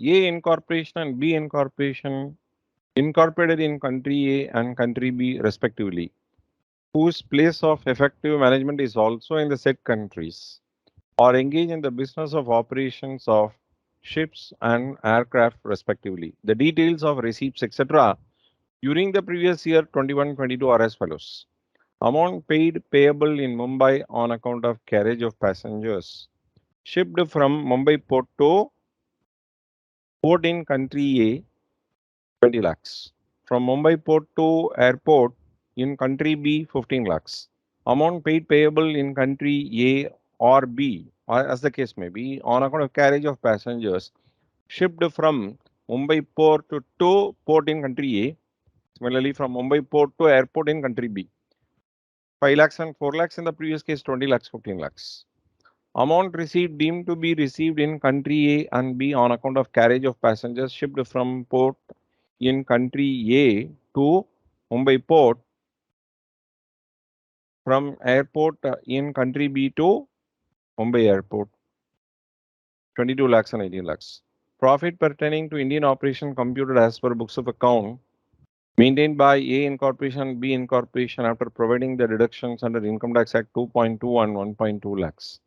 A incorporation and B incorporation incorporated in country A and country B respectively, whose place of effective management is also in the said countries, or engage in the business of operations of ships and aircraft respectively. The details of receipts, etc., during the previous year 21-22 are as follows. Amount paid payable in Mumbai on account of carriage of passengers shipped from Mumbai port to port in country A 20 lakhs. From Mumbai port to airport in country B 15 lakhs. Amount paid payable in country A or B, or as the case may be, on account of carriage of passengers shipped from Mumbai port to port in country A. Similarly, from Mumbai port to airport in country B. 5 lakhs and 4 lakhs in the previous case, 20 lakhs, 15 lakhs. Amount received deemed to be received in country A and B on account of carriage of passengers shipped from port in country A to Mumbai port, from airport in country B to Mumbai airport, 22 lakhs and 18 lakhs. Profit pertaining to Indian operation computed as per books of account maintained by A incorporation, B incorporation after providing the deductions under Income Tax Act 2.2 and 1.2 lakhs.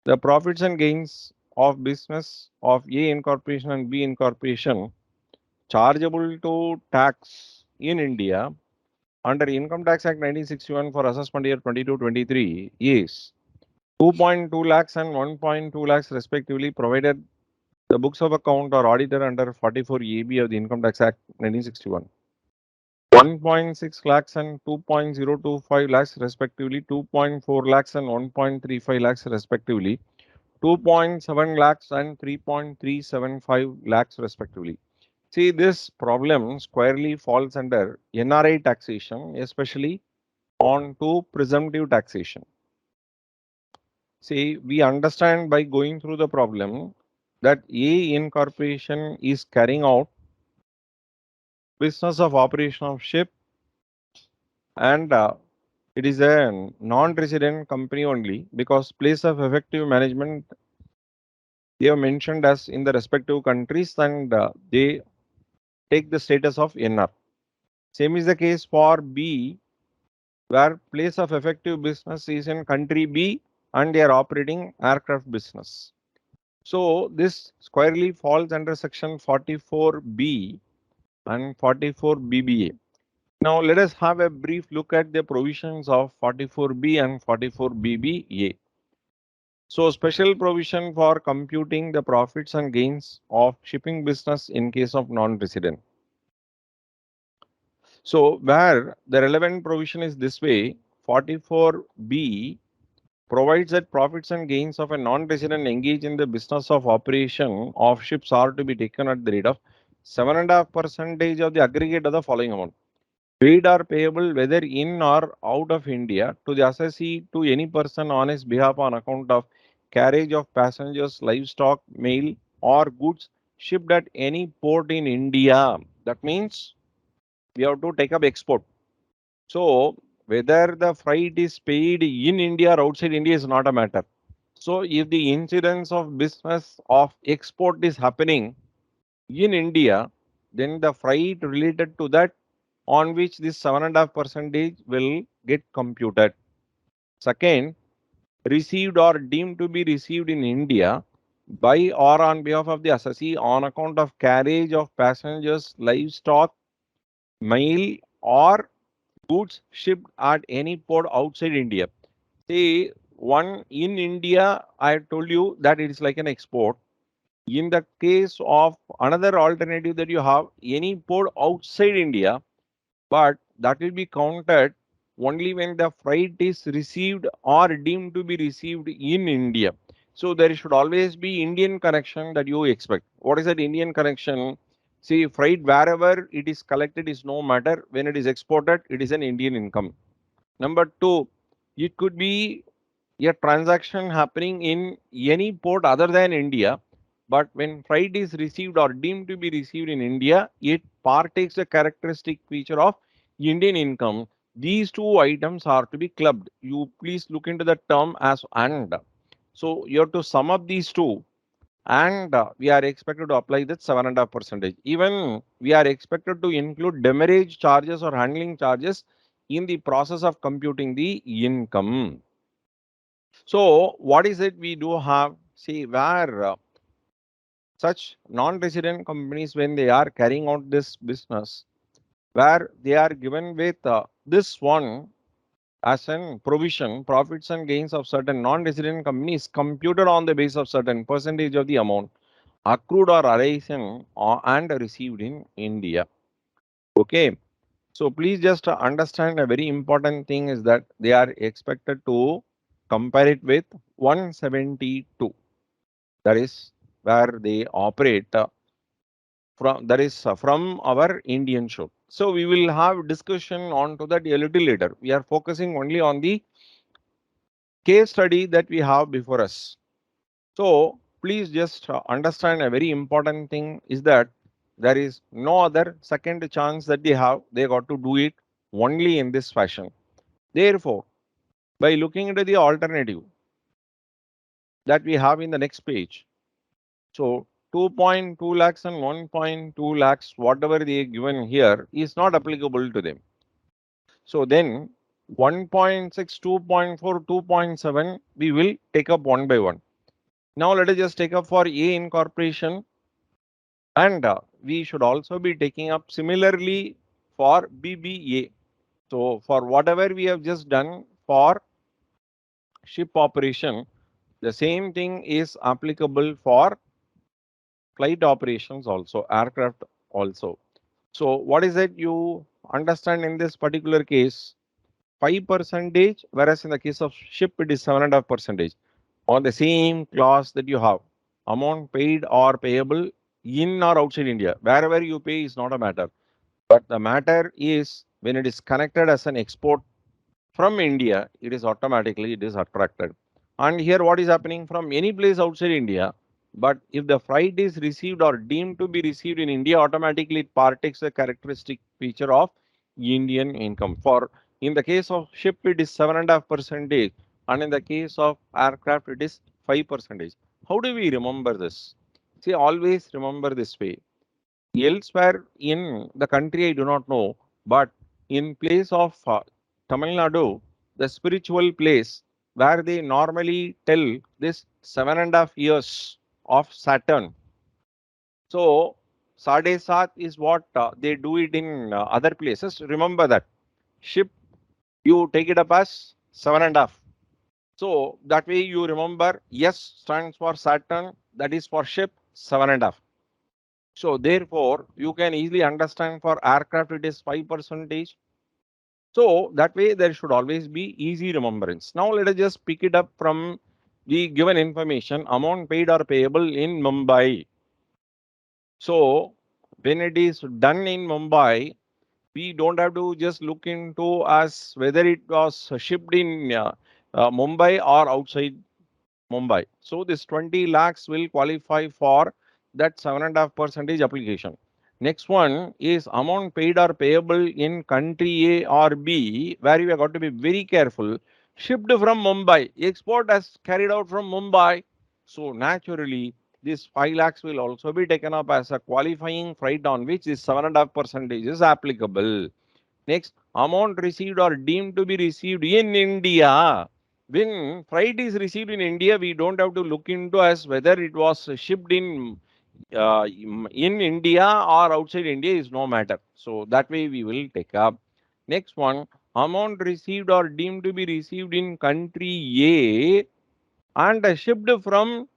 The profits and gains of business of A incorporation and B incorporation chargeable to tax in India under Income Tax Act 1961 for assessment year 22-23 is 2.2 lakhs and 1.2 lakhs respectively, provided the books of account are audited under 44 AB of the Income Tax Act 1961. 1.6 lakhs and 2.025 lakhs respectively, 2.4 lakhs and 1.35 lakhs respectively, 2.7 lakhs and 3.375 lakhs respectively. See, this problem squarely falls under NRI taxation, especially on to presumptive taxation. See, we understand by going through the problem that A incorporation is carrying out business of operation of ship, and it is a non-resident company only because place of effective management they have mentioned as in the respective countries, and they take the status of NR. Same is the case for B, where place of effective business is in country B and they are operating aircraft business. So this squarely falls under section 44B and 44 BBA. Now let us have a brief look at the provisions of 44B and 44 BBA. So special provision for computing the profits and gains of shipping business in case of non-resident. So where the relevant provision is this way, 44B provides that profits and gains of a non-resident engaged in the business of operation of ships are to be taken at the rate of 7.5% of the aggregate of the following amount. Paid or payable whether in or out of India to the assessee to any person on his behalf on account of carriage of passengers, livestock, mail or goods shipped at any port in India. That means we have to take up export. So whether the freight is paid in India or outside India is not a matter. So if the incidence of business of export is happening in India, then the freight related to that on which this 7.5% will get computed. Second, received or deemed to be received in India by or on behalf of the assessee on account of carriage of passengers, livestock, mail or goods shipped at any port outside India. See, one in India, I told you that it is like an export. In the case of another alternative that you have, any port outside India, but that will be counted only when the freight is received or deemed to be received in India. So there should always be Indian connection that you expect. What is that Indian connection? See, freight wherever it is collected is no matter. When it is exported, it is an Indian income. Number two, it could be a transaction happening in any port other than India, but when freight is received or deemed to be received in India, it partakes a characteristic feature of Indian income. These two items are to be clubbed. You please look into the term as and. So you have to sum up these two. and we are expected to apply that 7.5%. Even we are expected to include demurrage charges or handling charges in the process of computing the income. So, what is it we do have? See, where such non-resident companies, when they are carrying out this business, where they are given with this one as an provision, profits and gains of certain non-resident companies computed on the basis of certain percentage of the amount accrued or arisen and received in India. Okay. So please just understand a very important thing is that they are expected to compare it with 172. That is where they operate from. That is from our Indian show. So we will have discussion on to that a little later. We are focusing only on the case study that we have before us. So please just understand a very important thing is that there is no other second chance that they have. They got to do it only in this fashion. Therefore, by looking into the alternative that we have in the next page, so 2.2 lakhs and 1.2 lakhs, whatever they given here is not applicable to them. So then 1.6, 2.4, 2.7, we will take up one by one. Now let us just take up for A incorporation, and we should also be taking up similarly for BBA. So for whatever we have just done for ship operation, the same thing is applicable for flight operations also, aircraft also. So what is it you understand in this particular case? 5%, whereas in the case of ship it is 7.5%. On the same clause that you have, amount paid or payable in or outside India, wherever you pay is not a matter. But the matter is when it is connected as an export from India, it is attracted. And here what is happening from any place outside India, but if the freight is received or deemed to be received in India, automatically it partakes a characteristic feature of Indian income. For in the case of ship, it is 7.5%, and in the case of aircraft, it is 5%. How do we remember this? See, always remember this way. Elsewhere in the country, I do not know, but in place of Tamil Nadu, the spiritual place where they normally tell this 7.5 years of Saturn. So, Sade Sat is what they do it in other places. Remember that ship, you take it up as 7.5. So, that way you remember S stands for Saturn, that is for ship 7.5. So therefore, you can easily understand for aircraft it is 5%. So that way there should always be easy remembrance. Now let us just pick it up from the given information, amount paid or payable in Mumbai. So when it is done in Mumbai, we don't have to just look into as whether it was shipped in Mumbai or outside Mumbai. So this 20 lakhs will qualify for that 7.5% application. Next one is amount paid or payable in country A or B, where you have got to be very careful. Shipped from Mumbai, export has carried out from Mumbai. So naturally, this 5 lakhs will also be taken up as a qualifying freight on which this 7.5% is applicable. Next, amount received or deemed to be received in India. When freight is received in India, we don't have to look into as whether it was shipped in India or outside India is no matter. So that way we will take up. Next one, amount received or deemed to be received in country A and shipped from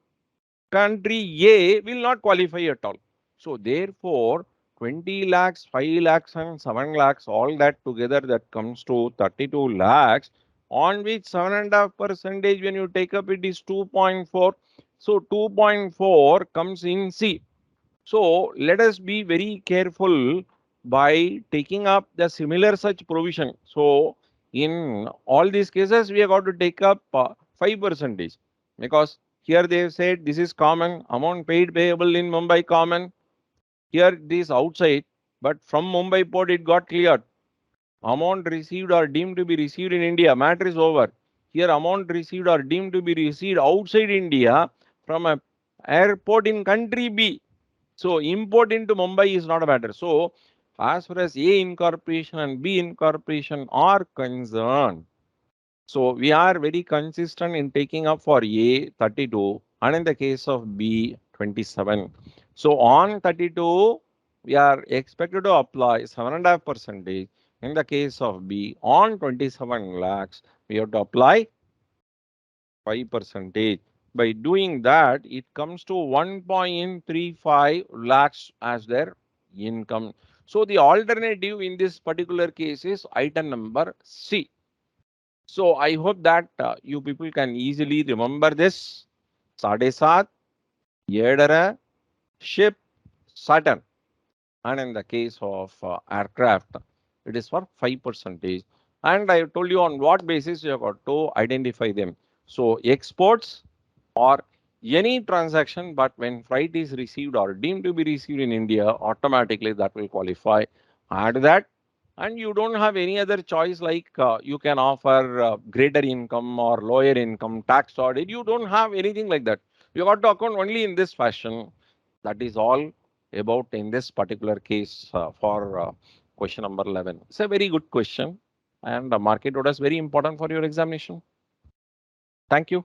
country A will not qualify at all. So therefore, 20 lakhs, 5 lakhs and 7 lakhs, all that together that comes to 32 lakhs, on which 7.5% when you take up it is 2.4. So 2.4 comes in C. So let us be very careful by taking up the similar such provision. So in all these cases, we have got to take up 5% because here they have said this is common, amount paid payable in Mumbai common. Here this outside, but from Mumbai port it got cleared. Amount received or deemed to be received in India, matter is over. Here amount received or deemed to be received outside India from a airport in country B. So import into Mumbai is not a matter. So as far as A incorporation and B incorporation are concerned, so we are very consistent in taking up for A 32 and in the case of B 27. So on 32, we are expected to apply 7.5 percentage. In the case of B on 27 lakhs, we have to apply 5 percentage. By doing that, it comes to 1.35 lakhs as their income. So the alternative in this particular case is item number C. So I hope that you people can easily remember this. Sade Saat, Yedara, ship, Saturn. And in the case of aircraft, it is for 5 percentage. And I told you on what basis you have got to identify them. So exports or any transaction, but when freight is received or deemed to be received in India, automatically that will qualify. Add that, and you don't have any other choice like you can offer greater income or lower income, tax audit. You don't have anything like that. You got to account only in this fashion. That is all about in this particular case for question number 11. It's a very good question, and market order is very important for your examination. Thank you.